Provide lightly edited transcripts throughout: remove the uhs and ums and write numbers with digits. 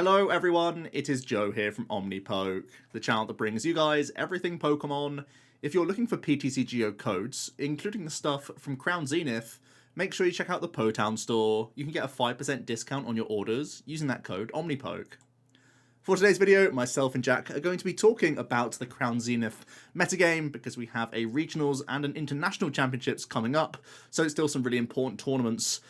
Hello everyone, it is Joe here from OmniPoke, the channel that brings you guys everything Pokemon. If you're looking for PTCGO codes, including the stuff from Crown Zenith, make sure you check out the Potown store. You can get a 5% discount on your orders using that code OmniPoke. For today's video, myself and Jack are going to be talking about the Crown Zenith metagame because we have a regionals and an international championships coming up, so it's still some really important tournaments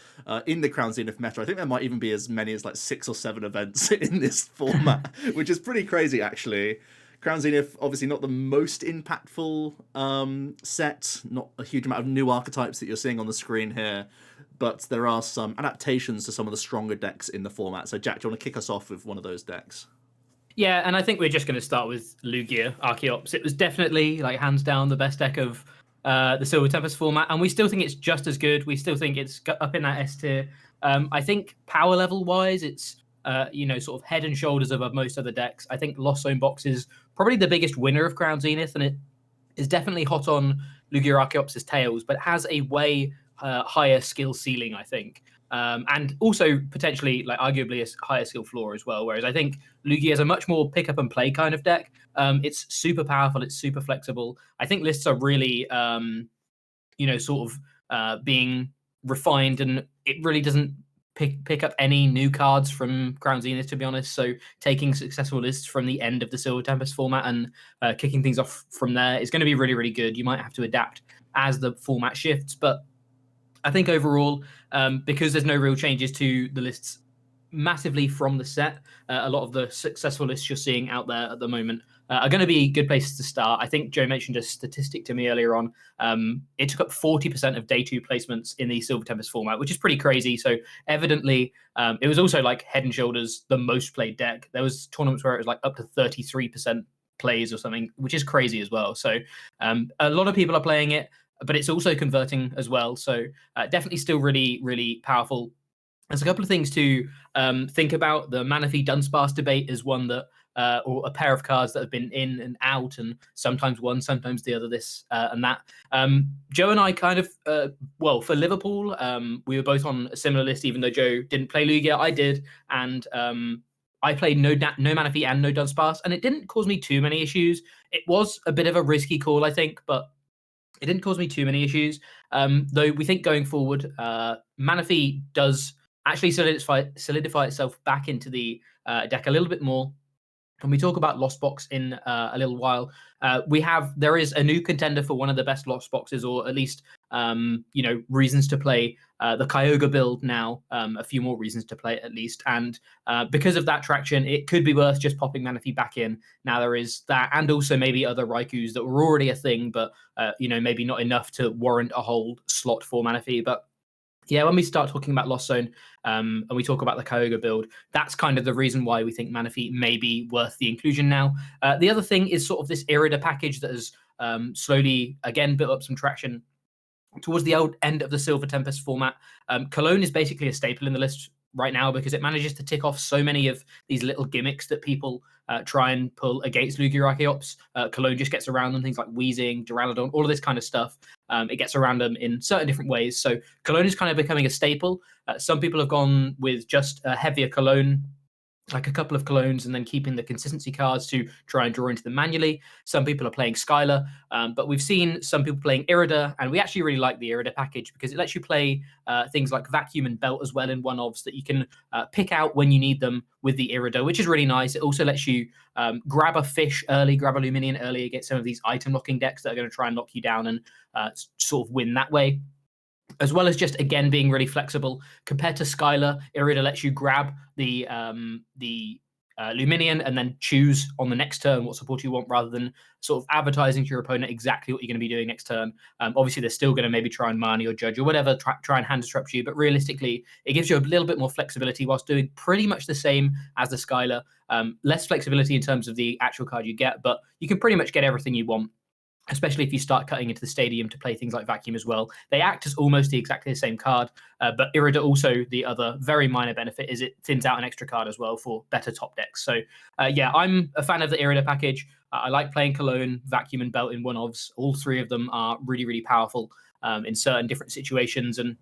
in the Crown Zenith meta. I think there might even be as many as like 6 or 7 events in this format, which is pretty crazy actually. Crown Zenith, obviously not the most impactful set, not a huge amount of new archetypes that you're seeing on the screen here, but there are some adaptations to some of the stronger decks in the format. So Jack, do you want to kick us off with one of those decks? Yeah, and I think we're just going to start with Lugia, Archeops. It was definitely, like, hands down the best deck of the Silver Tempest format, and we still think it's just as good. We still think it's up in that S tier. I think power level-wise, it's, sort of head and shoulders above most other decks. I think Lost Box is probably the biggest winner of Crown Zenith, and it is definitely hot on Lugia Archeops' tails, but it has a way higher skill ceiling, I think. And also potentially, like, arguably a higher skill floor as well. Whereas I think Lugia is a much more pick up and play kind of deck. It's super powerful. It's super flexible. I think lists are really, being refined, and it really doesn't pick up any new cards from Crown Zenith, to be honest. So taking successful lists from the end of the Silver Tempest format and kicking things off from there is going to be really, really good. You might have to adapt as the format shifts, but I think overall, because there's no real changes to the lists massively from the set, a lot of the successful lists you're seeing out there at the moment are going to be good places to start. I think Joe mentioned a statistic to me earlier on. It took up 40% of day 2 placements in the Silver Tempest format, which is pretty crazy. So evidently, it was also like head and shoulders the most played deck. There was tournaments where it was like up to 33% plays or something, which is crazy as well. So a lot of people are playing it, but it's also converting as well. So definitely still really, really powerful. There's a couple of things to think about. The Manaphy Dunsparce debate is one that, or a pair of cards that have been in and out, and sometimes one, sometimes the other, this and that. Joe and I kind of, for Liverpool, we were both on a similar list, even though Joe didn't play Lugia, I did. And I played no Manaphy and no Dunsparce, and it didn't cause me too many issues. It was a bit of a risky call, I think, but it didn't cause me too many issues, though we think going forward, Manaphy does actually solidify itself back into the deck a little bit more. When we talk about Lost Box in a little while, there is a new contender for one of the best Lost Boxes, or at least reasons to play the Kyogre build now. A few more reasons to play it at least, and because of that traction, it could be worth just popping Manaphy back in. Now there is that, and also maybe other Raikus that were already a thing, but maybe not enough to warrant a whole slot for Manaphy. But yeah, when we start talking about Lost Zone and we talk about the Kyogre build, that's kind of the reason why we think Manaphy may be worth the inclusion now. The other thing is sort of this Irida package that has slowly, again, built up some traction towards the old end of the Silver Tempest format. Cologne is basically a staple in the list right now because it manages to tick off so many of these little gimmicks that people try and pull against Lugia Archeops. Cologne just gets around them, things like Weezing, Duraludon, all of this kind of stuff. It gets around them in certain different ways. So Cologne is kind of becoming a staple. Some people have gone with just a heavier Cologne, like a couple of Colognes, and then keeping the consistency cards to try and draw into them manually. Some people are playing Skylar, but we've seen some people playing Irida, and we actually really like the Irida package because it lets you play things like Vacuum and Belt as well in one-ofs that you can pick out when you need them with the Irida, which is really nice. It also lets you grab a fish early, grab a Luminion early against some of these item locking decks that are going to try and knock you down and sort of win that way. As well as just, again, being really flexible. Compared to Skylar, Irida lets you grab the Luminion and then choose on the next turn what support you want, rather than sort of advertising to your opponent exactly what you're going to be doing next turn. Obviously, they're still going to maybe try and Marnie or Judge or whatever, try and hand disrupt you, but realistically, it gives you a little bit more flexibility whilst doing pretty much the same as the Skylar. Less flexibility in terms of the actual card you get, but you can pretty much get everything you want, especially if you start cutting into the stadium to play things like Vacuum as well. They act as almost exactly the same card, but Irida also, the other very minor benefit is it thins out an extra card as well for better top decks. So yeah, I'm a fan of the Irida package. I like playing Cologne, Vacuum, and Belt in one-ofs. All three of them are really, really powerful in certain different situations. And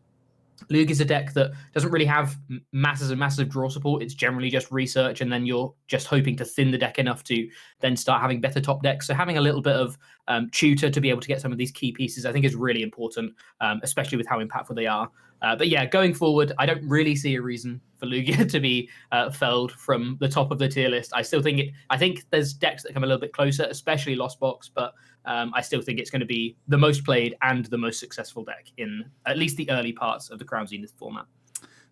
Lugia's a deck that doesn't really have masses and masses of draw support. It's generally just research, and then you're just hoping to thin the deck enough to then start having better top decks. So having a little bit of tutor to be able to get some of these key pieces, I think, is really important, especially with how impactful they are. But yeah, going forward, I don't really see a reason for Lugia to be felled from the top of the tier list. I still think I think there's decks that come a little bit closer, especially Lost Box, but I still think it's going to be the most played and the most successful deck in at least the early parts of the Crown Zenith format.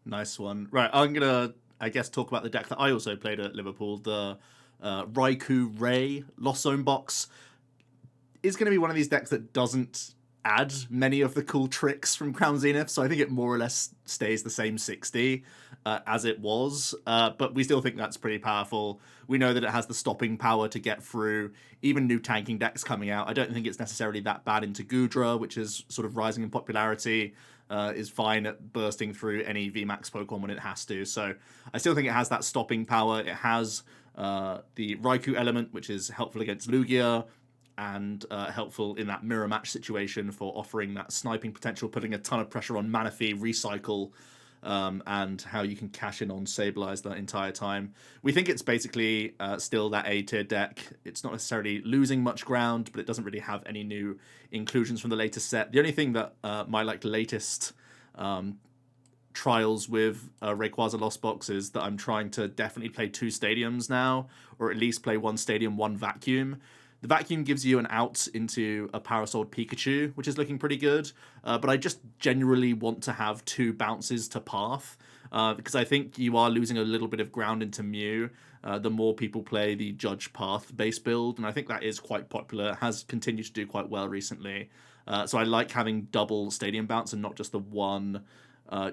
Nice one. Right, I'm gonna, I guess, talk about the deck that I also played at Liverpool, the Rayquaza Lost Box. Is going to be one of these decks that doesn't add many of the cool tricks from Crown Zenith, so I think it more or less stays the same 60 as it was, but we still think that's pretty powerful. We know that it has the stopping power to get through even new tanking decks coming out. I don't think it's necessarily that bad into Goodra, which is sort of rising in popularity, is fine at bursting through any VMAX Pokemon when it has to, so I still think it has that stopping power. It has the Raikou element, which is helpful against Lugia, and helpful in that mirror match situation for offering that sniping potential, putting a ton of pressure on Manaphy, Recycle, and how you can cash in on Sableye that entire time. We think it's basically still that A-tier deck. It's not necessarily losing much ground, but it doesn't really have any new inclusions from the latest set. The only thing that my latest trials with Rayquaza Lost Box is that I'm trying to definitely play 2 stadiums now, or at least play 1 stadium, 1 vacuum. The vacuum gives you an out into a Parasold Pikachu, which is looking pretty good, but I just generally want to have 2 bounces to Path, because I think you are losing a little bit of ground into Mew the more people play the Judge Path base build, and I think that is quite popular. It has continued to do quite well recently, so I like having double stadium bounce and not just the 1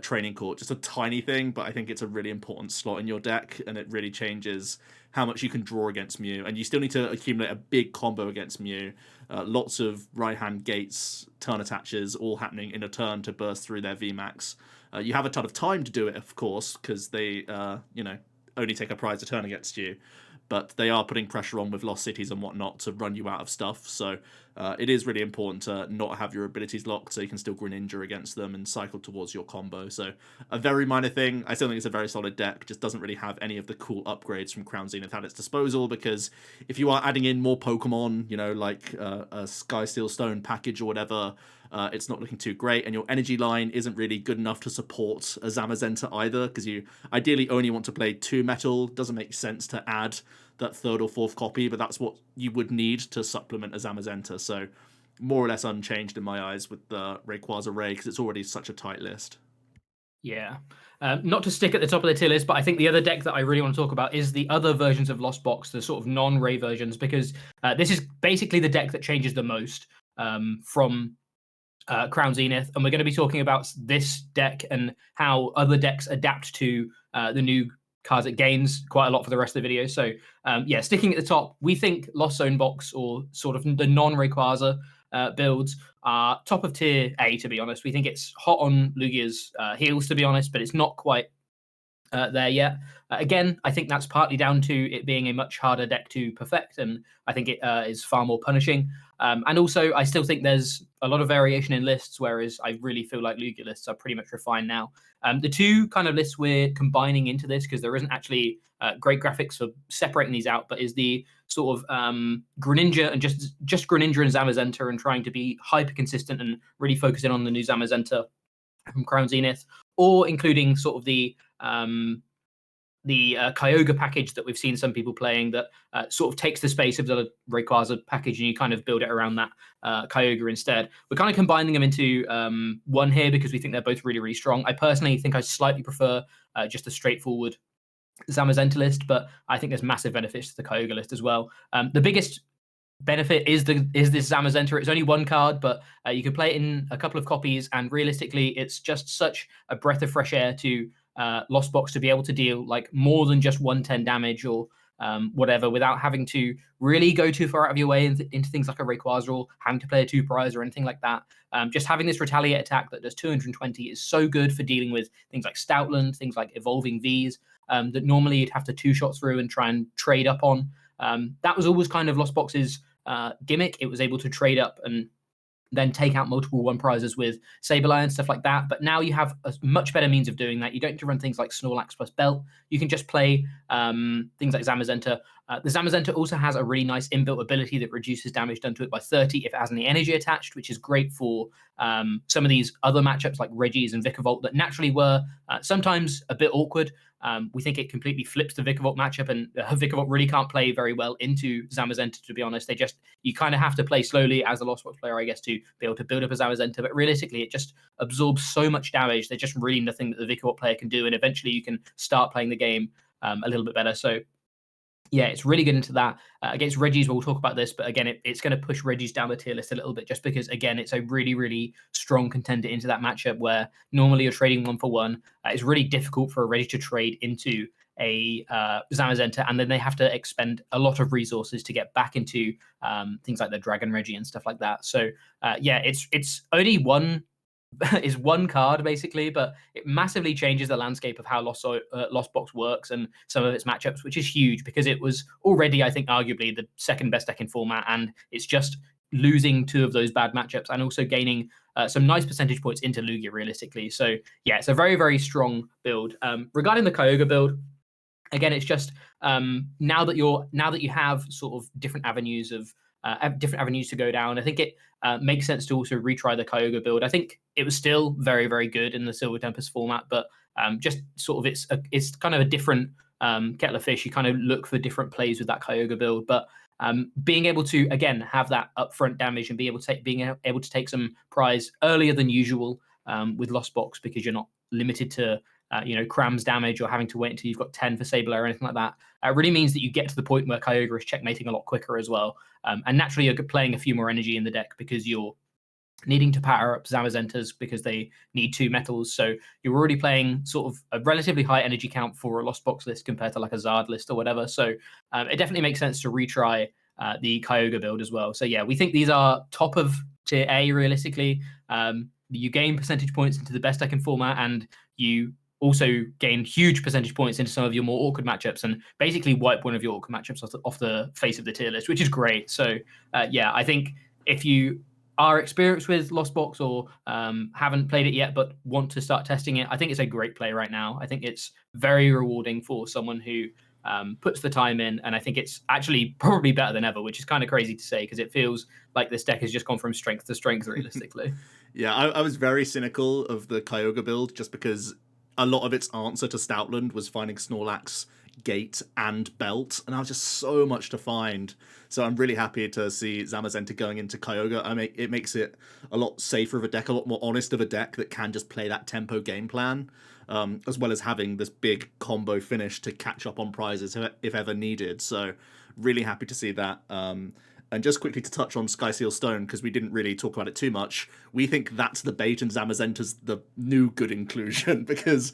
training court. Just a tiny thing, but I think it's a really important slot in your deck, and it really changes how much you can draw against Mew. And you still need to accumulate a big combo against Mew. Lots of right-hand gates, turn attaches, all happening in a turn to burst through their VMAX. You have a ton of time to do it, of course, because they, only take a prize a turn against you. But they are putting pressure on with Lost Cities and whatnot to run you out of stuff. So it is really important to not have your abilities locked so you can still Greninja against them and cycle towards your combo. So a very minor thing. I still think it's a very solid deck. Just doesn't really have any of the cool upgrades from Crown Zenith at its disposal, because if you are adding in more Pokemon, like a Sky Steel Stone package or whatever, it's not looking too great, and your energy line isn't really good enough to support a Zamazenta either, because you ideally only want to play 2 metal. Doesn't make sense to add that 3rd or 4th copy, but that's what you would need to supplement a Zamazenta. So more or less unchanged in my eyes with the Rayquaza Ray, because it's already such a tight list. Yeah. Not to stick at the top of the tier list, but I think the other deck that I really want to talk about is the other versions of Lost Box, the sort of non-Ray versions, because this is basically the deck that changes the most from Crown Zenith, and we're going to be talking about this deck and how other decks adapt to the new cards it gains quite a lot for the rest of the video. So sticking at the top, we think Lost Zone Box, or sort of the non-Rayquaza builds, are top of tier A, to be honest. We think it's hot on Lugia's heels, to be honest, but it's not quite there yet. Again, I think that's partly down to it being a much harder deck to perfect, and I think it is far more punishing. And also, I still think there's a lot of variation in lists, whereas I really feel like Lugia lists are pretty much refined now. The 2 kind of lists we're combining into this, because there isn't actually great graphics for separating these out, but is the sort of Greninja and just Greninja and Zamazenta, and trying to be hyper consistent and really focusing on the new Zamazenta from Crown Zenith, or including sort of the Kyogre package that we've seen some people playing, that sort of takes the space of the Rayquaza package, and you kind of build it around that Kyogre instead. We're kind of combining them into one here because we think they're both really, really strong. I personally think I slightly prefer just a straightforward Zamazenta list, but I think there's massive benefits to the Kyogre list as well. The biggest benefit is this Zamazenta. It's only 1 card, but you can play it in a couple of copies, and realistically, it's just such a breath of fresh air to Lost Box to be able to deal like more than just 110 damage or whatever, without having to really go too far out of your way into things like a Rayquaza, or having to play a 2 prize or anything like that. Just having this retaliate attack that does 220 is so good for dealing with things like Stoutland, things like evolving Vs that normally you'd have to 2-shot through and try and trade up on. That was always kind of Lost Box's gimmick. It was able to trade up and then take out multiple 1 prizes with Sableye and stuff like that. But now you have a much better means of doing that. You don't need to run things like Snorlax plus Belt. You can just play things like Zamazenta. The Zamazenta also has a really nice inbuilt ability that reduces damage done to it by 30 if it has any energy attached, which is great for some of these other matchups like Regi's and Vikavolt that naturally were sometimes a bit awkward. We think it completely flips the Vikavolt matchup, and Vikavolt really can't play very well into Zamazenta, to be honest. You kind of have to play slowly as a Lost Box player, I guess, to be able to build up a Zamazenta, but realistically, it just absorbs so much damage. There's just really nothing that the Vikavolt player can do, and eventually you can start playing the game a little bit better. So yeah, it's really good into that. Against Regi's, we'll talk about this, but again, it's going to push Regi's down the tier list a little bit just because, again, it's a really, really strong contender into that matchup where normally you're trading 1 for 1. It's really difficult for a Regi to trade into a Zamazenta, and then they have to expend a lot of resources to get back into things like the Dragon Regi and stuff like that. So yeah, it's only one is one card basically, but it massively changes the landscape of how Lost Box works and some of its matchups, which is huge because it was already, I think, arguably the second best deck in format, and it's just losing 2 of those bad matchups and also gaining some nice percentage points into Lugia realistically. So yeah, it's a very, very strong build. Regarding the Kyogre build, again, it's just now that you have sort of different avenues to go down, I think it makes sense to also retry the Kyogre build. I think it was still very, very good in the Silver Tempest format, but just sort of it's kind of a different kettle of fish. You kind of look for different plays with that Kyogre build, but being able to again have that upfront damage and being able to take some prize earlier than usual with Lost Box because you're not limited to crams damage or having to wait until you've got 10 for Sableye or anything like that. It really means that you get to the point where Kyogre is checkmating a lot quicker as well. And naturally, you're playing a few more energy in the deck because you're needing to power up Zamazentas because they need 2 metals. So you're already playing sort of a relatively high energy count for a Lost Box list compared to like a Zard list or whatever. So it definitely makes sense to retry the Kyogre build as well. So yeah, we think these are top of tier A realistically. You gain percentage points into the best deck in format, and you also gain huge percentage points into some of your more awkward matchups and basically wipe one of your awkward matchups off the face of the tier list, which is great. So yeah, I think if you are experienced with Lost Box or haven't played it yet but want to start testing it, I think it's a great play right now. I think it's very rewarding for someone who puts the time in, and I think it's actually probably better than ever, which is kind of crazy to say because it feels like this deck has just gone from strength to strength realistically. Yeah, I was very cynical of the Kyogre build just because a lot of its answer to Stoutland was finding Snorlax, Gate, and Belt, and I was just so much to find. So I'm really happy to see Zamazenta going into Kyogre. It makes it a lot safer of a deck, a lot more honest of a deck that can just play that tempo game plan, as well as having this big combo finish to catch up on prizes if ever needed. So really happy to see that. And just quickly to touch on Skyseal Stone, because we didn't really talk about it too much, we think that's the bait and Zamazenta's the new good inclusion, because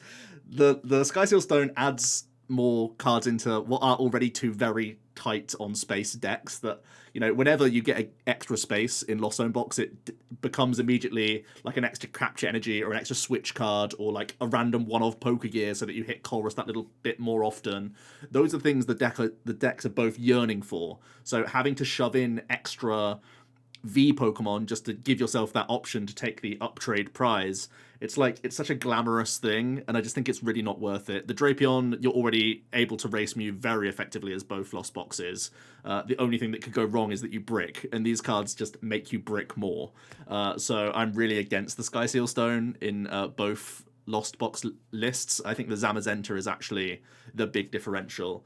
the Skyseal Stone adds more cards into what are already 2 very tight on space decks that, whenever you get extra space in Lost Zone Box, it becomes immediately like an extra capture energy or an extra switch card or like a random one-off poker gear so that you hit Colress that little bit more often. Those are things the decks are both yearning for. So having to shove in extra V Pokemon just to give yourself that option to take the uptrade prize, it's such a glamorous thing, and I just think it's really not worth it. The Drapion, you're already able to race Mew very effectively as both Lost Boxes. The only thing that could go wrong is that you brick, and these cards just make you brick more. So I'm really against the Skyseal Stone in both Lost Box lists. I think the Zamazenta is actually the big differential,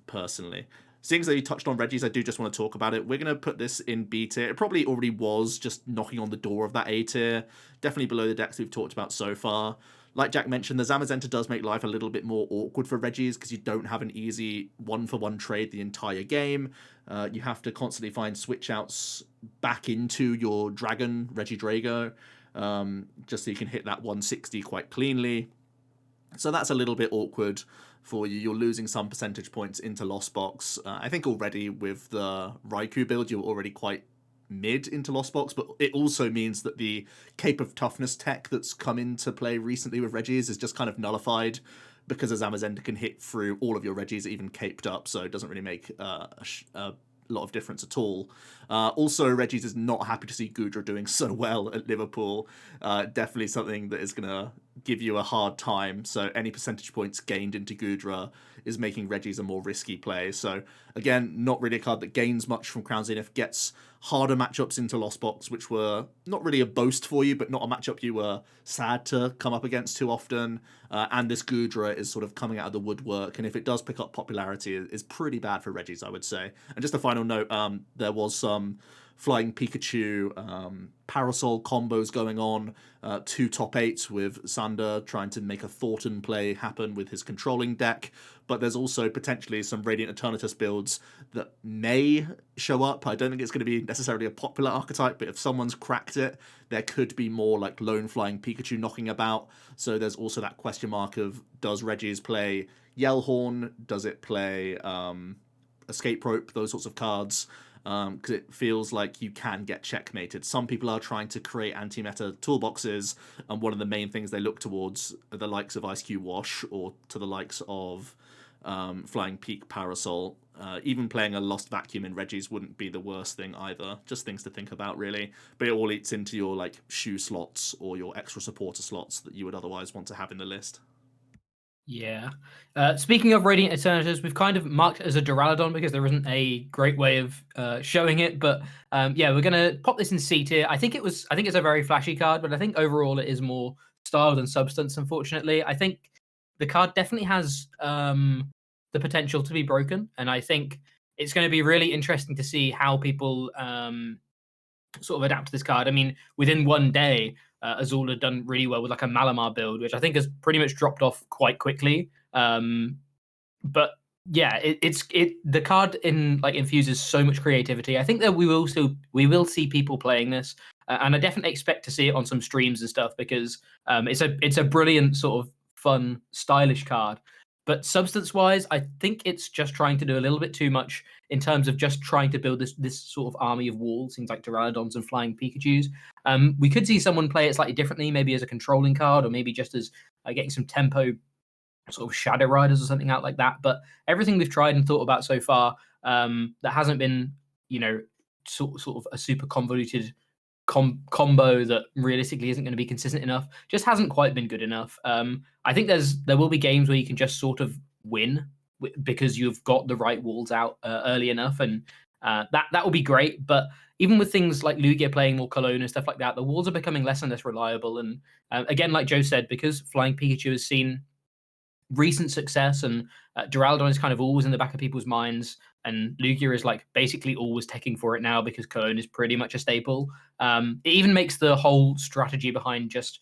personally. Seeing as though you touched on Regi's, I do just want to talk about it. We're going to put this in B tier. It probably already was just knocking on the door of that A tier. Definitely below the decks we've talked about so far. Like Jack mentioned, the Zamazenta does make life a little bit more awkward for Regi's because you don't have an easy 1-for-1 trade the entire game. You have to constantly find switch outs back into your Dragon, Regidrago, just so you can hit that 160 quite cleanly. So that's a little bit awkward for you. You're losing some percentage points into Lost Box. I think already with the Raikou build, you're already quite mid into Lost Box, but it also means that the Cape of Toughness tech that's come into play recently with Regi's is just kind of nullified because a Zamazenta can hit through all of your Regis, even caped up, so it doesn't really make a lot of difference at all. Also, Reggie's is not happy to see Goodra doing so well at Liverpool. Definitely something that is going to give you a hard time. So any percentage points gained into Goodra is making Reggie's a more risky play. So again, not really a card that gains much from Crown Zenith, gets harder matchups into Lost Box, which were not really a boast for you, but not a matchup you were sad to come up against too often. And this Goodra is sort of coming out of the woodwork, and if it does pick up popularity, is pretty bad for Reggie's, I would say. And just a final note, there was some Flying Pikachu Parasol combos going on, 2 top 8s with Sander trying to make a Thornton play happen with his controlling deck, but there's also potentially some Radiant Eternatus builds that may show up. I don't think it's going to be necessarily a popular archetype, but if someone's cracked it, there could be more like lone Flying Pikachu knocking about. So there's also that question mark of, does Reggie's play Yellhorn? Does it play Escape Rope? Those sorts of cards. Because it feels like you can get checkmated. Some people are trying to create anti-meta toolboxes, and one of the main things they look towards are the likes of Ice Cube Wash or to the likes of Flying Peak Parasol. Even playing a Lost Vacuum in Reggie's wouldn't be the worst thing either. Just things to think about, really. But it all eats into your like shoe slots or your extra supporter slots that you would otherwise want to have in the list. Yeah. Speaking of Radiant Eternatus, we've kind of marked it as a Duraludon because there isn't a great way of showing it. But yeah, we're gonna pop this in C tier. I think it's a very flashy card, but I think overall it is more style than substance. Unfortunately, I think the card definitely has the potential to be broken, and I think it's going to be really interesting to see how people sort of adapt to this card. I mean, within one day, Azul had done really well with like a Malamar build, which I think has pretty much dropped off quite quickly. But yeah, the card infuses so much creativity. I think that we will see people playing this, and I definitely expect to see it on some streams and stuff because it's a brilliant sort of fun, stylish card. But substance-wise, I think it's just trying to do a little bit too much in terms of just trying to build this sort of army of walls, things like Duraludons and Flying Pikachus. We could see someone play it slightly differently, maybe as a controlling card, or maybe just as getting some tempo, sort of Shadow Riders or something out like that. But everything we've tried and thought about so far, that hasn't been, sort of a super convoluted combo that realistically isn't going to be consistent enough, just hasn't quite been good enough. I think there will be games where you can just sort of win because you've got the right walls out early enough, and that will be great. But even with things like Lugia playing more Cologne and stuff like that, the walls are becoming less and less reliable. And again, like Joe said, because Flying Pikachu has seen recent success and Duraludon is kind of always in the back of people's minds, and Lugia is like basically always teching for it now because Cologne is pretty much a staple. It even makes the whole strategy behind just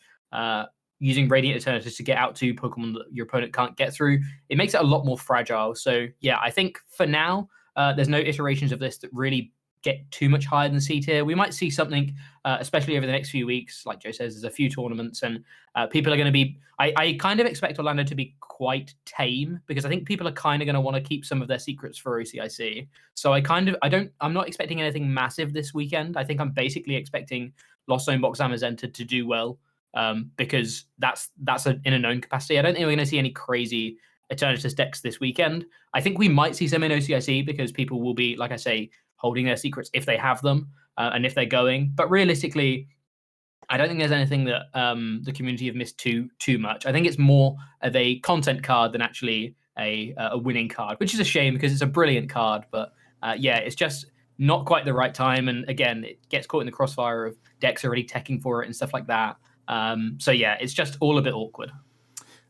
using Radiant Eternatus to get out to Pokemon that your opponent can't get through, it makes it a lot more fragile. So yeah, I think for now, there's no iterations of this that really get too much higher than C tier. We might see something, especially over the next few weeks. Like Joe says, there's a few tournaments, and people are going to be. I kind of expect Orlando to be quite tame because I think people are kind of going to want to keep some of their secrets for OCIC. So I'm not expecting anything massive this weekend. I think I'm basically expecting Lost Zone Box Zamazenta to do well because that's in a known capacity. I don't think we're going to see any crazy Eternatus decks this weekend. I think we might see some in OCIC because people will be, like I say, holding their secrets if they have them and if they're going. But realistically, I don't think there's anything that the community have missed too much. I think it's more of a content card than actually a winning card, which is a shame because it's a brilliant card. But yeah, it's just not quite the right time. And again, it gets caught in the crossfire of decks already teching for it and stuff like that. So yeah, it's just all a bit awkward.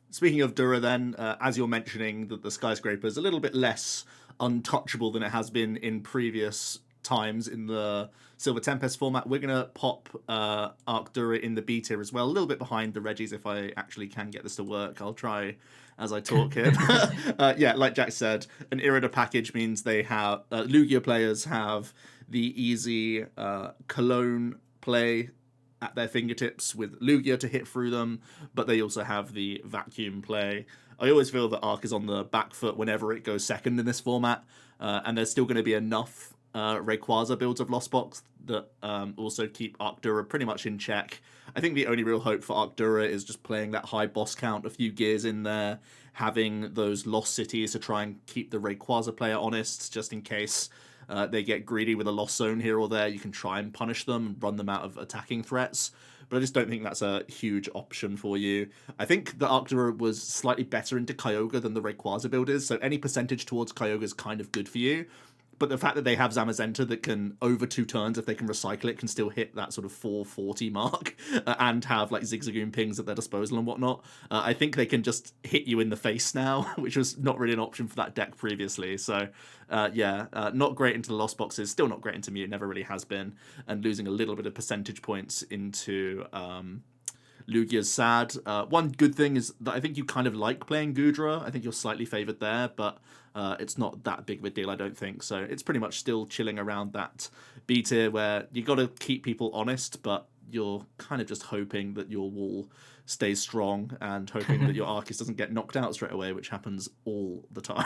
Speaking of Dura, then, as you're mentioning, that the Skyscraper is a little bit less untouchable than it has been in previous times in the Silver Tempest format, we're going to pop Arc Dura in the B tier as well, a little bit behind the Regis if I actually can get this to work. I'll try as I talk here. Yeah, like Jack said, an Irida package means they have Lugia players have the easy Cologne play at their fingertips with Lugia to hit through them, but they also have the vacuum play. I always feel that Arc is on the back foot whenever it goes second in this format, and there's still going to be enough Rayquaza builds of Lost Box that also keep Arc Dura pretty much in check. I think the only real hope for Arc Dura is just playing that high boss count, a few gears in there, having those lost cities to try and keep the Rayquaza player honest, just in case They get greedy with a lost zone here or there. You can try and punish them and run them out of attacking threats, but I just don't think that's a huge option for you. I think the Arctura was slightly better into Kyogre than the Rayquaza build is, so any percentage towards Kyogre is kind of good for you. But the fact that they have Zamazenta that can, over 2 turns, if they can recycle it, can still hit that sort of 440 mark and have like Zigzagoon pings at their disposal and whatnot. I think they can just hit you in the face now, which was not really an option for that deck previously. So not great into the Lost Boxes, still not great into Mew, never really has been, and losing a little bit of percentage points into Lugia's sad. One good thing is that I think you kind of like playing Goodra. I think you're slightly favoured there, but it's not that big of a deal, I don't think. So it's pretty much still chilling around that B tier where you got to keep people honest, but you're kind of just hoping that your wall stays strong and hoping that your Arceus doesn't get knocked out straight away, which happens all the time.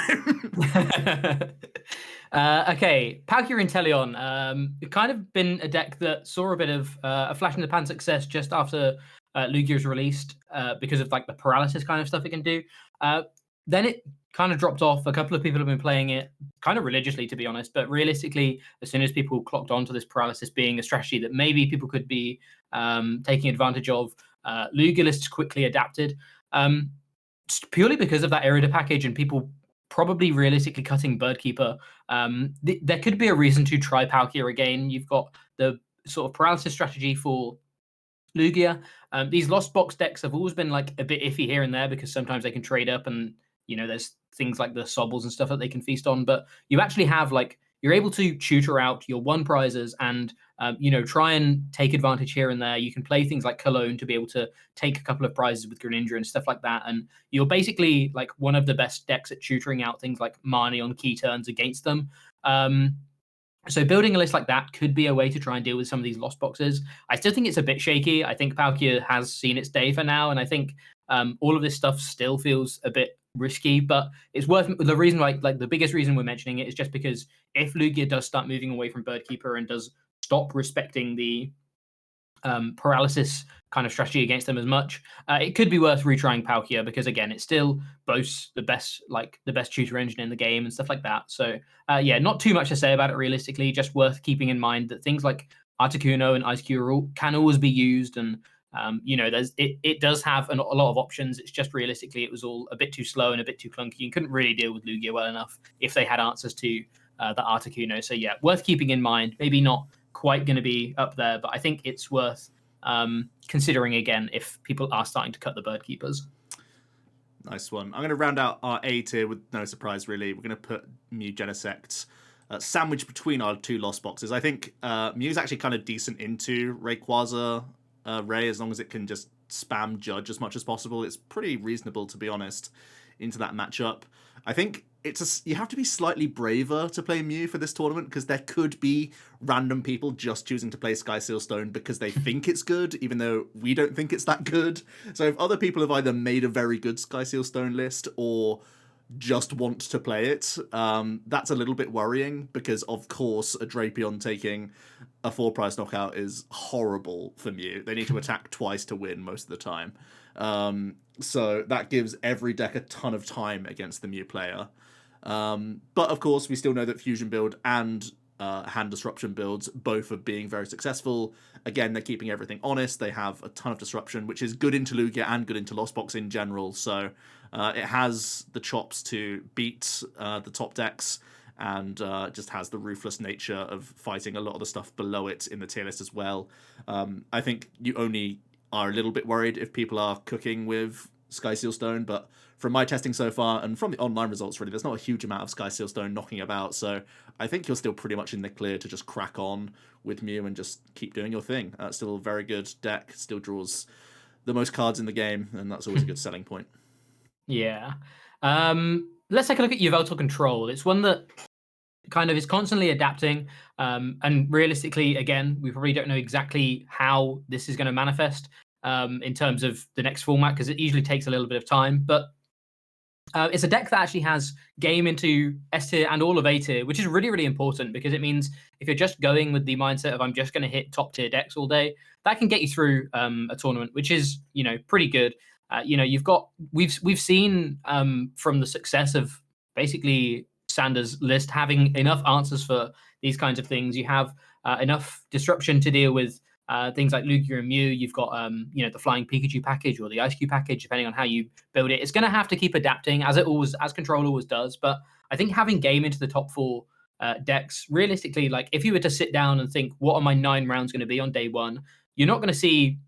Okay, Palkia Inteleon. It's kind of been a deck that saw a bit of a flash in the pan success just after Lugia was released because of like the paralysis kind of stuff it can do. Then it kind of dropped off. A couple of people have been playing it kind of religiously, to be honest. But realistically, as soon as people clocked onto this paralysis being a strategy that maybe people could be taking advantage of, Lugia lists quickly adapted. Purely because of that Irida package and people probably realistically cutting Birdkeeper, there could be a reason to try Palkia again. You've got the sort of paralysis strategy for Lugia. These Lost Box decks have always been like a bit iffy here and there because sometimes they can trade up and, you know, there's things like the Sobbles and stuff that they can feast on. But you actually have like, you're able to tutor out your 1 prizes and, you know, try and take advantage here and there. You can play things like Cologne to be able to take a couple of prizes with Greninja and stuff like that. And you're basically like one of the best decks at tutoring out things like Marnie on key turns against them. So building a list like that could be a way to try and deal with some of these Lost Boxes. I still think it's a bit shaky. I think Palkia has seen its day for now, and I think all of this stuff still feels a bit risky, but it's worth the reason, like the biggest reason we're mentioning it is just because if Lugia does start moving away from Birdkeeper and does stop respecting the paralysis kind of strategy against them as much, it could be worth retrying Palkia because again, it still boasts the best tutor engine in the game and stuff like that. So yeah, not too much to say about it realistically, just worth keeping in mind that things like Articuno and Ice Cure can always be used, and you know, it does have a lot of options. It's just realistically it was all a bit too slow and a bit too clunky and couldn't really deal with Lugia well enough if they had answers to the Articuno. So yeah, worth keeping in mind. Maybe not quite going to be up there, but I think it's worth considering again if people are starting to cut the Birdkeepers. Nice one. I'm going to round out our A tier with no surprise, really. We're going to put Mew Genesect sandwiched between our 2 Lost Boxes. I think Mew's actually kind of decent into Rayquaza Ray as long as it can just spam Judge as much as possible. It's pretty reasonable, to be honest, into that matchup. I think you have to be slightly braver to play Mew for this tournament because there could be random people just choosing to play Sky Seal Stone because they think it's good, even though we don't think it's that good. So if other people have either made a very good Sky Seal Stone list or just want to play it, that's a little bit worrying because, of course, a Drapion taking a 4-price knockout is horrible for Mew. They need to attack twice to win most of the time. So that gives every deck a ton of time against the Mew player. But of course, we still know that Fusion build and hand disruption builds both are being very successful. Again, they're keeping everything honest. They have a ton of disruption, which is good into Lugia and good into Lost Box in general. So it has the chops to beat the top decks and just has the ruthless nature of fighting a lot of the stuff below it in the tier list as well. I think you only are a little bit worried if people are cooking with Sky Seal Stone, but from my testing so far and from the online results, really, there's not a huge amount of Sky Seal Stone knocking about, so I think you're still pretty much in the clear to just crack on with Mew and just keep doing your thing. Still a very good deck, still draws the most cards in the game, and that's always a good selling point. Yeah. Let's take a look at Yveltal Control. It's one that kind of is constantly adapting, and realistically, again, we probably don't know exactly how this is going to manifest in terms of the next format because it usually takes a little bit of time, but it's a deck that actually has game into S tier and all of A tier, which is really, really important because it means if you're just going with the mindset of I'm just going to hit top tier decks all day, that can get you through a tournament, which is, you know, pretty good. You know, we've seen from the success of basically Sanders list, having enough answers for these kinds of things. You have enough disruption to deal with things like Lugia and Mew. You've got the Flying Pikachu package or the Ice Cube package, depending on how you build it. It's going to have to keep adapting as Control always does. But I think having game into the top 4 decks, realistically, like if you were to sit down and think, what are my 9 rounds going to be on day 1? You're not going to see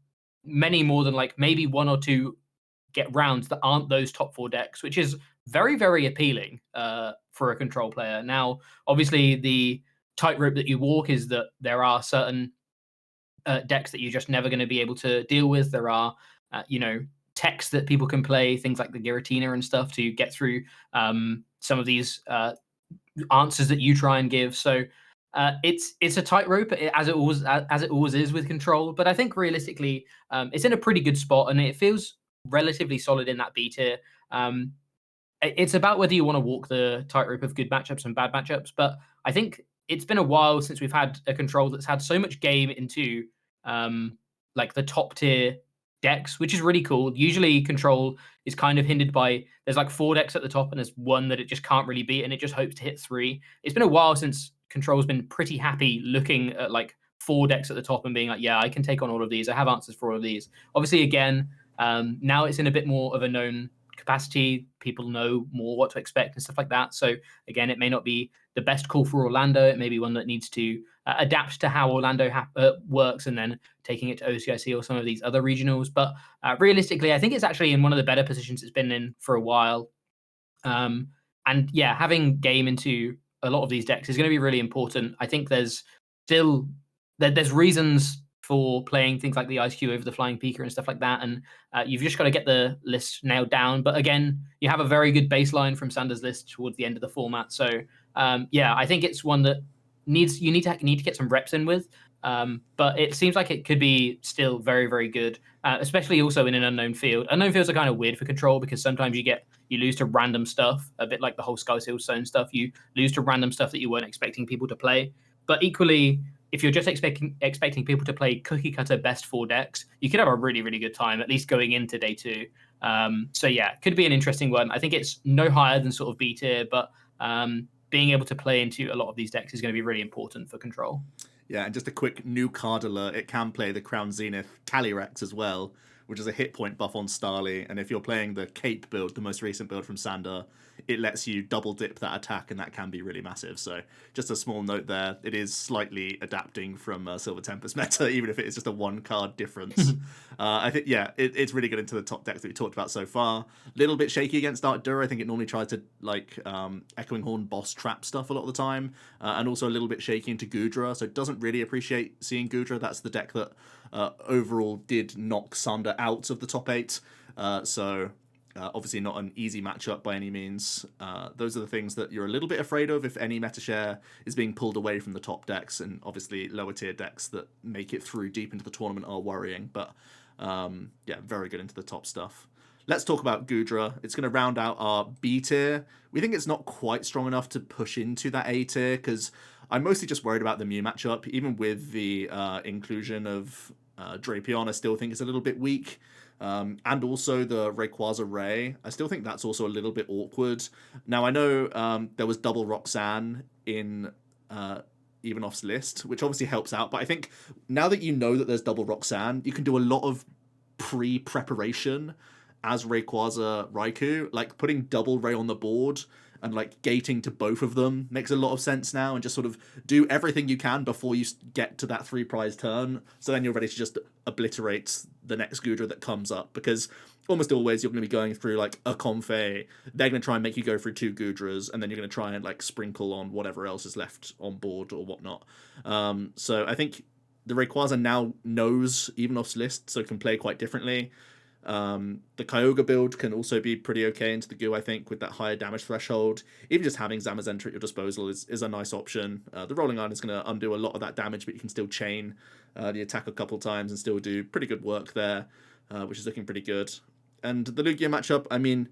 many more than like maybe 1 or 2 get rounds that aren't those top 4 decks, which is very, very appealing for a Control player. Now, obviously, the tightrope that you walk is that there are certain decks that you're just never going to be able to deal with. There are, techs that people can play, things like the Giratina and stuff, to get through some of these answers that you try and give. So it's a tightrope, as it always is with Control. But I think realistically, it's in a pretty good spot, and it feels relatively solid in that B tier. It's about whether you want to walk the tightrope of good matchups and bad matchups. But I think it's been a while since we've had a Control that's had so much game into like the top tier decks, which is really cool. Usually Control is kind of hindered by, there's like 4 decks at the top and there's one that it just can't really beat, and it just hopes to hit 3. It's been a while since Control's been pretty happy looking at like 4 decks at the top and being like, yeah, I can take on all of these. I have answers for all of these. Obviously, again, now it's in a bit more of a known capacity. People know more what to expect and stuff like that. So again, it may not be the best call for Orlando. It may be one that needs to adapt to how Orlando works, and then taking it to OCIC or some of these other regionals. But realistically, I think it's actually in one of the better positions it's been in for a while. And yeah, having game into a lot of these decks is going to be really important. I think there's reasons for playing things like the Ice Cube over the Flying Pika and stuff like that, and you've just got to get the list nailed down. But again, you have a very good baseline from Sanders' list towards the end of the format. So yeah, I think it's one that you need to get some reps in with. But it seems like it could be still very, very good, especially also in an unknown field. Unknown fields are kind of weird for Control because sometimes you lose to random stuff, a bit like the whole Sky Seal Stone stuff. You lose to random stuff that you weren't expecting people to play. But equally, if you're just expecting people to play cookie cutter best 4 decks, you could have a really, really good time, at least going into day 2. So yeah, could be an interesting one. I think it's no higher than sort of B tier, but being able to play into a lot of these decks is going to be really important for Control. Yeah, and just a quick new card alert, it can play the Crown Zenith Calyrex as well, which is a hit point buff on Starly, and if you're playing the Cape build, the most recent build from Sander, it lets you double dip that attack, and that can be really massive. So just a small note there, it is slightly adapting from Silver Tempest meta, even if it is just a 1 card difference. I think, yeah, it's really good into the top decks that we talked about so far. A little bit shaky against Dark Dur. I think it normally tries to like Echoing Horn boss trap stuff a lot of the time, and also a little bit shaky into Goodra, so it doesn't really appreciate seeing Goodra. That's the deck that overall did knock Sander out of the top 8. So obviously not an easy matchup by any means. Those are the things that you're a little bit afraid of if any meta share is being pulled away from the top decks, and obviously lower tier decks that make it through deep into the tournament are worrying. But yeah, very good into the top stuff. Let's talk about Goodra. It's going to round out our B tier. We think it's not quite strong enough to push into that A tier because I'm mostly just worried about the Mew matchup. Even with the inclusion of Drapion, I still think it's a little bit weak. And also the Rayquaza Ray, I still think that's also a little bit awkward. Now, I know there was double Roxanne in Evanoff's list, which obviously helps out, but I think now that you know that there's double Roxanne, you can do a lot of pre-preparation as Rayquaza Raikou, like putting double Ray on the board and like gating to both of them makes a lot of sense now, and just sort of do everything you can before you get to that 3 prize turn, so then you're ready to just obliterate the next Goodra that comes up, because almost always you're going to be going through like a Comfey, they're going to try and make you go through 2 Goodras, and then you're going to try and like sprinkle on whatever else is left on board or whatnot. So I think the Rayquaza now knows Evanoff's list, so can play quite differently. The Kyogre build can also be pretty okay into the goo, I think, with that higher damage threshold. Even just having Zamazenta at your disposal is a nice option. The Rolling Iron is going to undo a lot of that damage, but you can still chain the attack a couple times and still do pretty good work there, which is looking pretty good. And the Lugia matchup, I mean,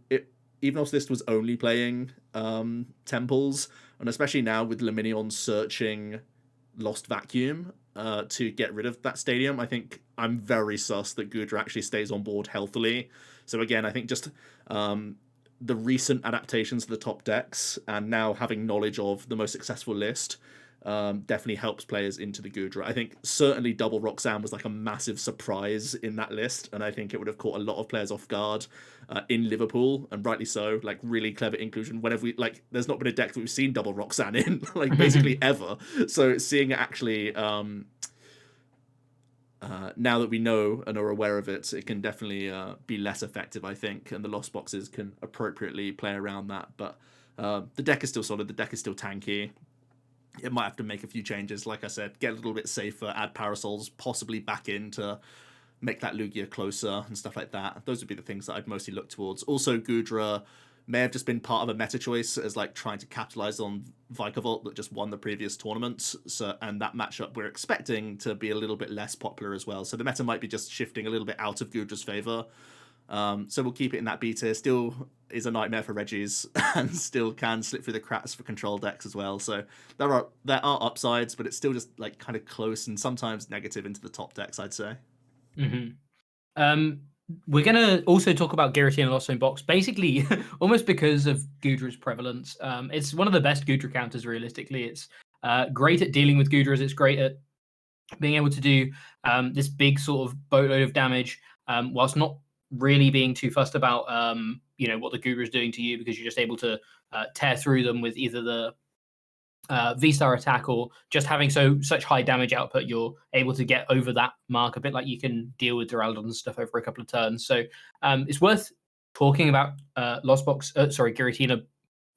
Evanoff's list was only playing Temples, and especially now with Luminion searching Lost Vacuum to get rid of that stadium, I think I'm very sus that Goodra actually stays on board healthily. So again, I think just the recent adaptations to the top decks, and now having knowledge of the most successful list, definitely helps players into the Goodra. I think certainly Double Roxanne was like a massive surprise in that list, and I think it would have caught a lot of players off guard in Liverpool, and rightly so. Like, really clever inclusion. Whenever we like, there's not been a deck that we've seen Double Roxanne in, like, basically ever. So seeing it actually, now that we know and are aware of it, it can definitely be less effective, I think, and the Lost Boxes can appropriately play around that. But the deck is still solid. The deck is still tanky. It might have to make a few changes, like I said, get a little bit safer, add Parasols possibly back in to make that Lugia closer and stuff like that. Those would be the things that I'd mostly look towards. Also, Goodra may have just been part of a meta choice as like trying to capitalize on Vikavolt that just won the previous tournament. So, and that matchup we're expecting to be a little bit less popular as well. So the meta might be just shifting a little bit out of Goodra's favor. So we'll keep it in that B tier. Still is a nightmare for Regis and still can slip through the cracks for control decks as well. So there are upsides, but it's still just like kind of close and sometimes negative into the top decks, I'd say. We're going to also talk about Giratina Lost Box, basically almost because of Goodra's prevalence. It's one of the best Goodra counters, realistically. It's great at dealing with Goodras. It's great at being able to do this big sort of boatload of damage, whilst not really being too fussed about what the Goodra is doing to you, because you're just able to tear through them with either the V-Star attack or just having such high damage output. You're able to get over that mark a bit like you can deal with Duraludon and stuff over a couple of turns. So it's worth talking about Giratina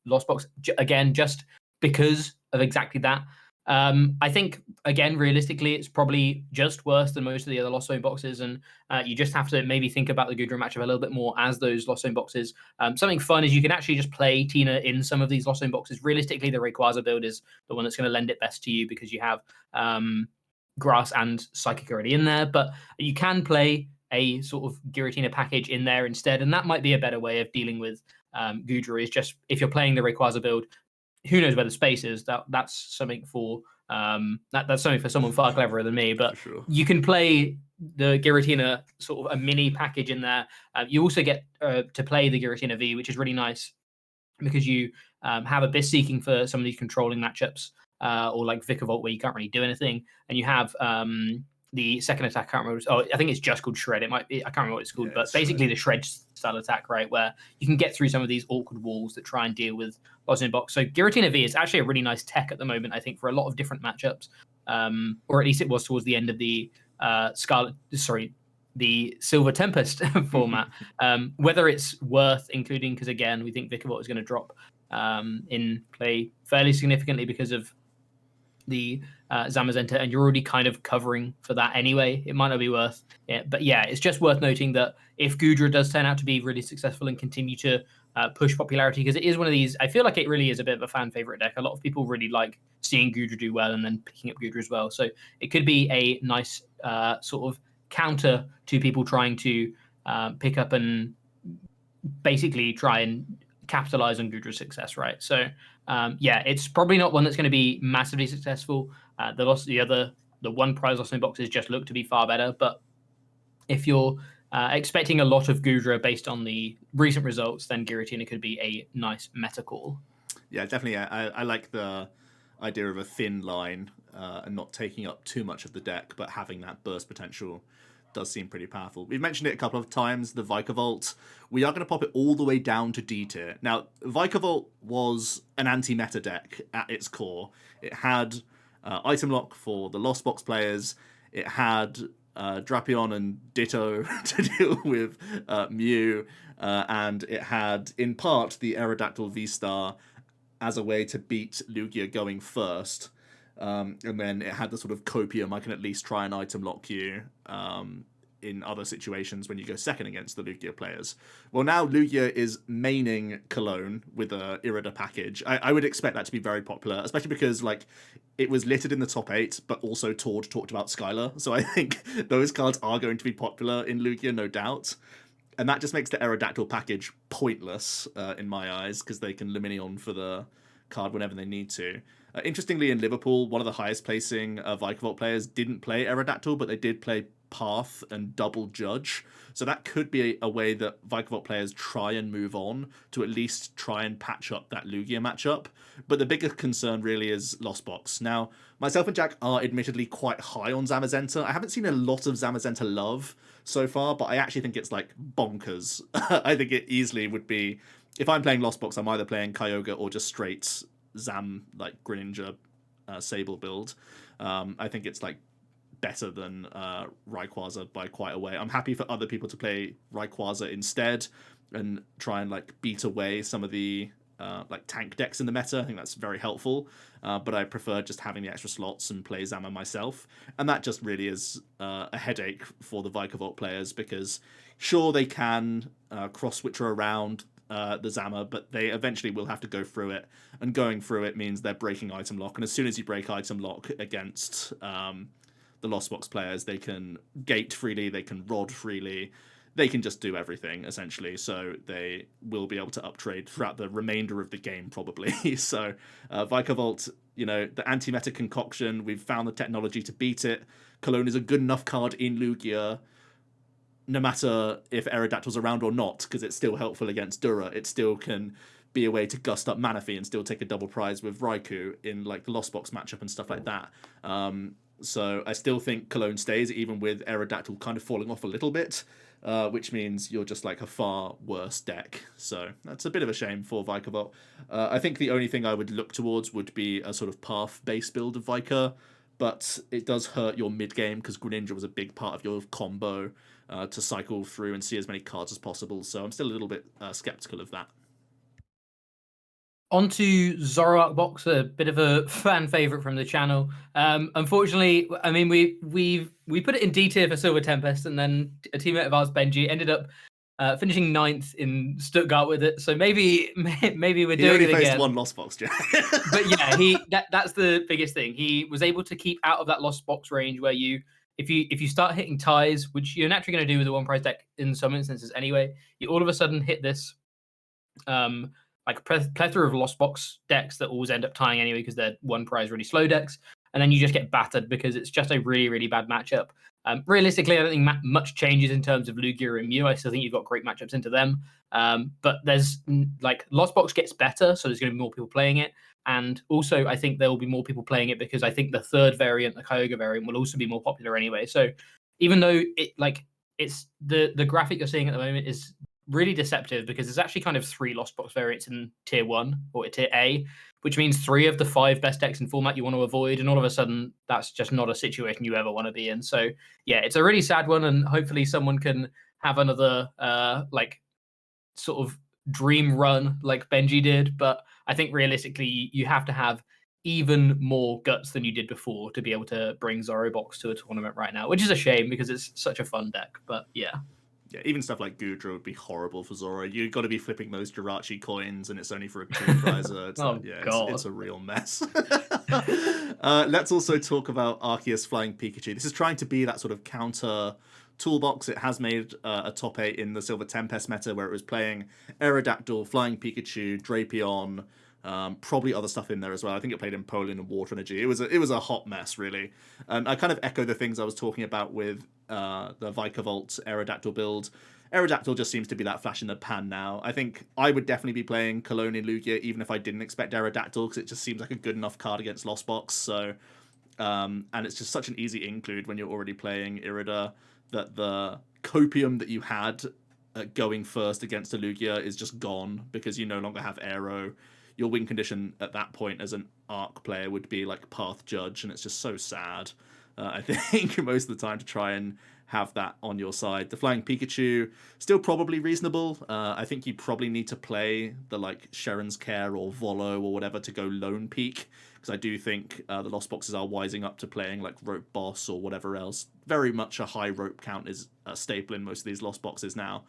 Lost Box again, just because of exactly that. I think, again, realistically, it's probably just worse than most of the other Lost Zone boxes, and you just have to maybe think about the Goodra matchup a little bit more as those Lost Zone boxes. Something fun is you can actually just play Tina in some of these Lost Zone boxes. Realistically, the Rayquaza build is the one that's going to lend it best to you because you have Grass and Psychic already in there, but you can play a sort of Giratina package in there instead, and that might be a better way of dealing with Goodra, is just if you're playing the Rayquaza build, who knows where the space is? That's something for that's something for someone far cleverer than me. But sure, you can play the Giratina sort of a mini package in there. You also get to play the Giratina V, which is really nice because you have Abyss Seeking for some of these controlling matchups, or like Vikavolt where you can't really do anything, and you have the second attack. I can't remember. I think it's just called Shred. It might be. I can't remember what it's called, but basically the Shred style attack, right, where you can get through some of these awkward walls that try and deal with Lost in Box. So Giratina V is actually a really nice tech at the moment, I think, for a lot of different matchups, or at least it was towards the end of the the Silver Tempest format. Whether it's worth including, because again, we think Vikavolt is going to drop in play fairly significantly because of the Zamazenta, and you're already kind of covering for that anyway. It might not be worth it, but yeah, it's just worth noting that if Goodra does turn out to be really successful and continue to push popularity, because it is one of these, I feel like it really is a bit of a fan favorite deck. A lot of people really like seeing Goodra do well and then picking up Goodra as well. So it could be a nice sort of counter to people trying to pick up and basically try and capitalize on Goodra's success, right? So yeah, it's probably not one that's going to be massively successful. The one prize Lost in boxes just look to be far better, but if you're expecting a lot of Goodra based on the recent results, then Giratina could be a nice meta call. Yeah, definitely. I like the idea of a thin line and not taking up too much of the deck, but having that burst potential does seem pretty powerful. We've mentioned it a couple of times, the Vikavolt. We are going to pop it all the way down to D tier. Now, Vikavolt was an anti-meta deck at its core. It had item lock for the Lost Box players. It had Drapion and Ditto to deal with Mew. And it had, in part, the Aerodactyl V-Star as a way to beat Lugia going first. And then it had the sort of copium, I can at least try and item lock you in other situations when you go second against the Lugia players. Well, now Lugia is maining Cologne with a Irida package. I would expect that to be very popular, especially because like it was littered in the top 8, but also Tord talked about Skylar. So I think those cards are going to be popular in Lugia, no doubt. And that just makes the Aerodactyl package pointless in my eyes, because they can Luminion for the card whenever they need to. Interestingly, in Liverpool, one of the highest placing Vikavolt players didn't play Aerodactyl, but they did play Path and double Judge. So that could be a way that Vikavolt players try and move on to at least try and patch up that Lugia matchup. But the bigger concern really is Lost Box. Now, myself and Jack are admittedly quite high on Zamazenta. I haven't seen a lot of Zamazenta love so far, but I actually think it's like bonkers. I think it easily would be, if I'm playing Lost Box, I'm either playing Kyogre or just straight Zam, like Greninja Sable build. I think it's like better than Rayquaza by quite a way. I'm happy for other people to play Rayquaza instead and try and like beat away some of the like tank decks in the meta. I think that's very helpful. But I prefer just having the extra slots and play Zama myself. And that just really is a headache for the Vikavolt players because sure they can cross-switcher around the Zama, but they eventually will have to go through it. And going through it means they're breaking item lock. And as soon as you break item lock against the Lost Box players, they can gate freely, they can rod freely, they can just do everything essentially. So they will be able to uptrade throughout the remainder of the game probably. So Vikavolt, you know, the anti-meta concoction, we've found the technology to beat it. Cologne is a good enough card in Lugia, no matter if Aerodactyl's around or not, because it's still helpful against Dura. It still can be a way to gust up Manaphy and still take a double prize with Raikou in like the Lost Box matchup and stuff like that. So I still think Cologne stays, even with Aerodactyl kind of falling off a little bit, which means you're just like a far worse deck. So that's a bit of a shame for Vikavolt. I think the only thing I would look towards would be a sort of path-based build of Vika, but it does hurt your mid-game because Greninja was a big part of your combo to cycle through and see as many cards as possible. So I'm still a little bit skeptical of that. Onto Zoroark Box, a bit of a fan favorite from the channel. Unfortunately, I mean we put it in D tier for Silver Tempest, and then a teammate of ours, Benji, ended up finishing 9th in Stuttgart with it. So maybe we're doing it again. He only faced one Lost Box, Jack. But yeah, that's the biggest thing. He was able to keep out of that Lost Box range where if you start hitting ties, which you're naturally going to do with a one prize deck in some instances anyway, you all of a sudden hit this like plethora of Lost Box decks that always end up tying anyway because they're one prize really slow decks, and then you just get battered because it's just a really, really bad matchup. Realistically, I don't think much changes in terms of Lugia and Mew. I still think you've got great matchups into them. But there's like Lost Box gets better, so there's going to be more people playing it. And also, I think there will be more people playing it because I think the third variant, the Kyogre variant, will also be more popular anyway. So even though it's the graphic you're seeing at the moment is really deceptive because there's actually kind of 3 Lost Box variants in tier 1 or tier A, which means 3 of the 5 best decks in format you want to avoid, and all of a sudden that's just not a situation you ever want to be in. So yeah, it's a really sad one, and hopefully someone can have another like sort of dream run like Benji did. But I think realistically you have to have even more guts than you did before to be able to bring Zorobox to a tournament right now, which is a shame because it's such a fun deck. But yeah. Yeah, even stuff like Goodra would be horrible for Zoro. You've got to be flipping those Jirachi coins, and it's only for a 2 prizer. It's it's a real mess. Let's also talk about Arceus Flying Pikachu. This is trying to be that sort of counter toolbox. It has made a top 8 in the Silver Tempest meta, where it was playing Aerodactyl, Flying Pikachu, Drapion, probably other stuff in there as well. I think it played in Poland and Water Energy. It was a hot mess, really. And I kind of echo the things I was talking about with the Vikavolt Aerodactyl build. Aerodactyl just seems to be that flash in the pan now. I think I would definitely be playing Cologne in Lugia, even if I didn't expect Aerodactyl, because it just seems like a good enough card against Lost Box. So, and it's just such an easy include when you're already playing Irida, that the copium that you had going first against a Lugia is just gone because you no longer have Aero. Your win condition at that point as an Arc player would be like Path Judge, and it's just so sad, I think, most of the time to try and have that on your side. The Flying Pikachu, still probably reasonable. I think you probably need to play the like Sharon's Care or Volo or whatever to go Lone Peak, because I do think the Lost Boxes are wising up to playing like Rope Boss or whatever else. Very much a high rope count is a staple in most of these Lost Boxes now.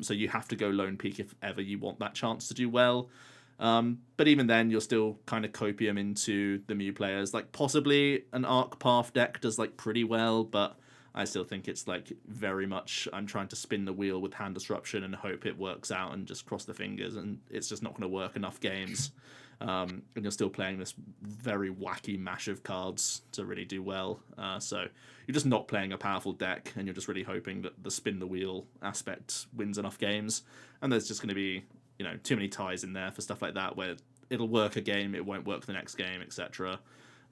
So you have to go Lone Peak if ever you want that chance to do well. But even then, you're still kind of copium into the Mew players. Like possibly an Arc Path deck does like pretty well, but I still think it's like very much I'm trying to spin the wheel with Hand Disruption and hope it works out and just cross the fingers, and it's just not going to work enough games. and you're still playing this very wacky mash of cards to really do well. So you're just not playing a powerful deck, and you're just really hoping that the spin the wheel aspect wins enough games. And there's just going to be, too many ties in there for stuff like that, where it'll work a game, it won't work the next game, etc.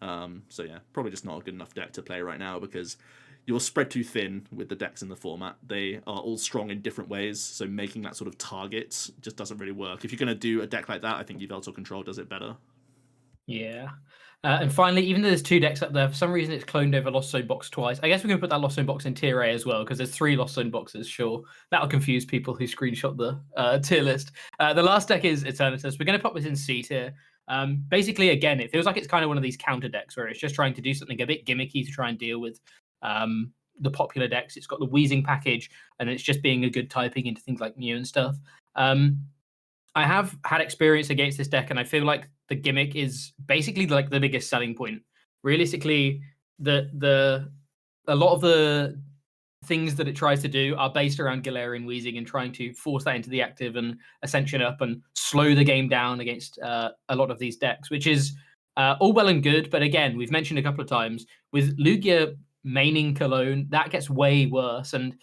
So yeah, probably just not a good enough deck to play right now, because you're spread too thin with the decks in the format. They are all strong in different ways, so making that sort of target just doesn't really work. If you're going to do a deck like that, I think Yveltal Control does it better. Yeah. And finally, even though there's 2 decks up there, for some reason it's cloned over Lost Zone Box twice. I guess we can put that Lost Zone Box in tier A as well, because there's 3 Lost Zone Boxes, sure. That'll confuse people who screenshot the tier list. The last deck is Eternatus. We're going to pop this in C tier. Basically, again, it feels like it's kind of one of these counter decks where it's just trying to do something a bit gimmicky to try and deal with the popular decks. It's got the Wheezing package, and it's just being a good typing into things like Mew and stuff. I have had experience against this deck, and I feel like the gimmick is basically like the biggest selling point. Realistically, a lot of the things that it tries to do are based around Galarian Wheezing and trying to force that into the active and Ascension up and slow the game down against a lot of these decks, which is all well and good. But again, we've mentioned a couple of times with Lugia maining Cologne, that gets way worse. And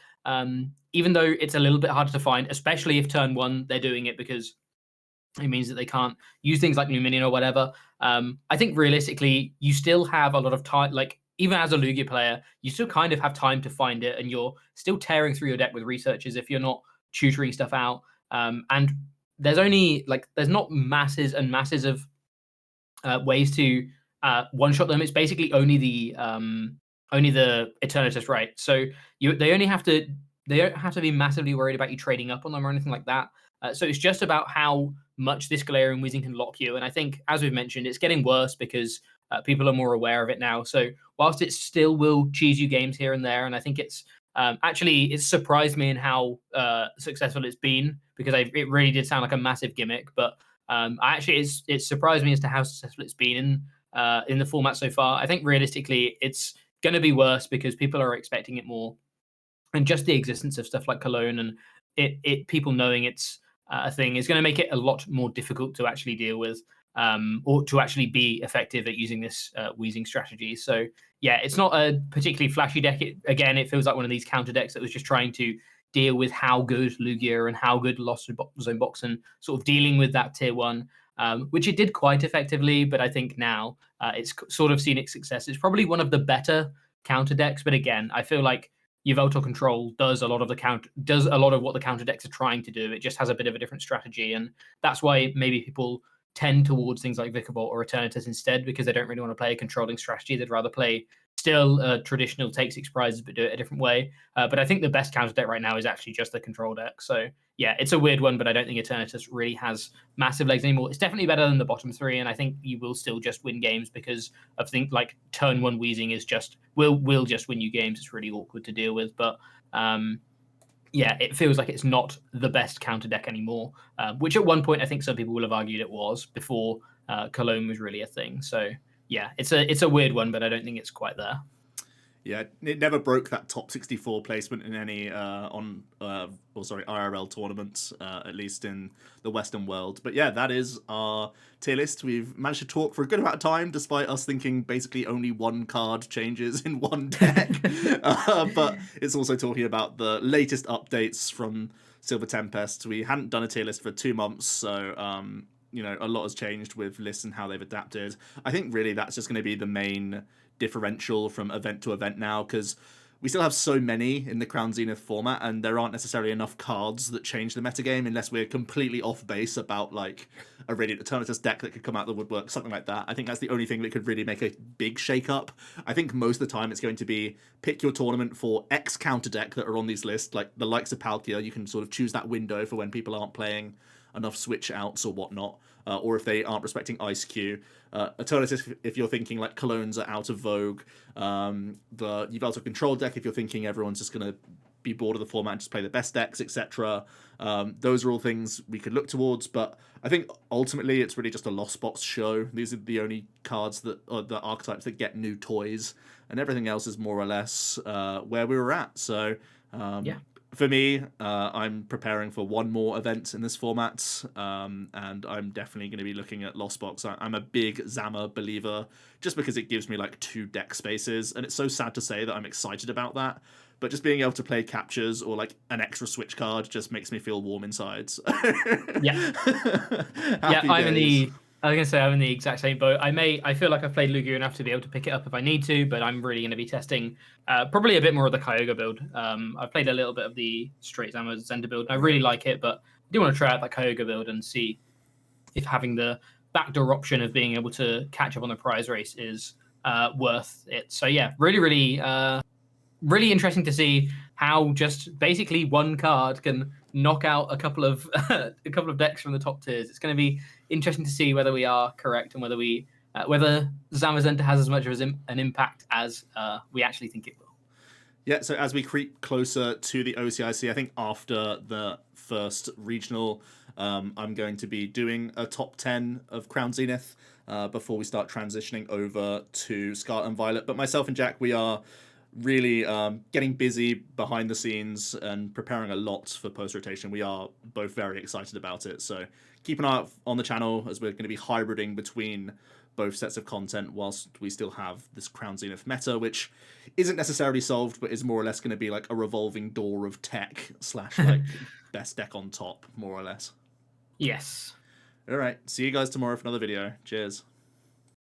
even though it's a little bit harder to find, especially if turn 1 they're doing it because it means that they can't use things like Luminion or whatever. I think realistically, you still have a lot of time. Like, even as a Lugia player, you still kind of have time to find it, and you're still tearing through your deck with researches if you're not tutoring stuff out. And there's not masses and masses of ways to one-shot them. It's basically only the Eternatus, right? So they don't have to be massively worried about you trading up on them or anything like that. So it's just about how much this Galarian Wheezing can lock you. And I think, as we've mentioned, it's getting worse because people are more aware of it now. So whilst it still will cheese you games here and there, and I think it's it's surprised me in how successful it's been, because it really did sound like a massive gimmick. But it surprised me as to how successful it's been in the format so far. I think realistically, it's going to be worse because people are expecting it more, and just the existence of stuff like Cologne and people knowing it's a thing is going to make it a lot more difficult to actually deal with, or to actually be effective at using this Wheezing strategy. So yeah, it's not a particularly flashy deck. It feels like one of these counter decks that was just trying to deal with how good Lugia and how good Lost Zone Box, and sort of dealing with that tier 1, which it did quite effectively. But I think now it's sort of seen its success. It's probably one of the better counter decks. But again, I feel like Yveltal Control does a lot of what the counter decks are trying to do. It just has a bit of a different strategy, and that's why maybe people tend towards things like Vikavolt or Eternatus instead, because they don't really want to play a controlling strategy. They'd rather play still traditional take 6 prizes, but do it a different way. But I think the best counter deck right now is actually just the control deck. So yeah, it's a weird one, but I don't think Eternatus really has massive legs anymore. It's definitely better than the bottom 3, and I think you will still just win games because of things like turn 1 Wheezing is just will just win you games. It's really awkward to deal with, but yeah, it feels like it's not the best counter deck anymore, which at one point I think some people will have argued it was before Cologne was really a thing. So yeah, it's a weird one, but I don't think it's quite there. Yeah, it never broke that top 64 placement in any IRL tournaments, at least in the Western world. But yeah, that is our tier list. We've managed to talk for a good amount of time, despite us thinking basically only one card changes in one deck. But it's also talking about the latest updates from Silver Tempest. We hadn't done a tier list for 2 months, so a lot has changed with lists and how they've adapted. I think really that's just going to be the main differential from event to event now, because we still have so many in the Crown Zenith format, and there aren't necessarily enough cards that change the metagame unless we're completely off base about like a Radiant Eternatus deck that could come out of the woodwork, something like that. I think that's the only thing that could really make a big shake-up. I think most of the time it's going to be pick your tournament for X counter deck that are on these lists, like the likes of Palkia. You can sort of choose that window for when people aren't playing enough switch outs or whatnot, or if they aren't respecting Ice Q. Eternatus, if you're thinking like Colognes are out of vogue. The Yveltal Control deck, if you're thinking everyone's just going to be bored of the format and just play the best decks, etc. Those are all things we could look towards, but I think ultimately it's really just a Lost Box show. These are the only cards that are the archetypes that get new toys, and everything else is more or less where we were at. So yeah. For me, I'm preparing for one more event in this format, and I'm definitely going to be looking at Lost Box. I'm a big Zama believer, just because it gives me like 2 deck spaces, and it's so sad to say that I'm excited about that. But just being able to play captures or like an extra switch card just makes me feel warm inside. Yeah. Yeah, Happy I'm in days. the. I was gonna say I'm in the exact same boat. I feel like I've played Lugia enough to be able to pick it up if I need to, but I'm really going to be testing probably a bit more of the Kyogre build. I've played a little bit of the straight Zamazenta build, and I really like it, but I do want to try out that Kyogre build and see if having the backdoor option of being able to catch up on the prize race is worth it. So yeah, really interesting to see how just basically one card can knock out a couple of a couple of decks from the top tiers. It's going to be interesting to see whether we are correct and whether Zamazenta has as much of an impact as we actually think it will. Yeah, so as we creep closer to the OCIC, I think after the first regional, I'm going to be doing a top 10 of Crown Zenith before we start transitioning over to Scarlet and Violet. But myself and Jack, we are really getting busy behind the scenes and preparing a lot for post-rotation. We are both very excited about it. So keep an eye out on the channel, as we're going to be hybriding between both sets of content whilst we still have this Crown Zenith meta, which isn't necessarily solved, but is more or less going to be like a revolving door of tech / like best deck on top, more or less. Yes. All right, see you guys tomorrow for another video. Cheers.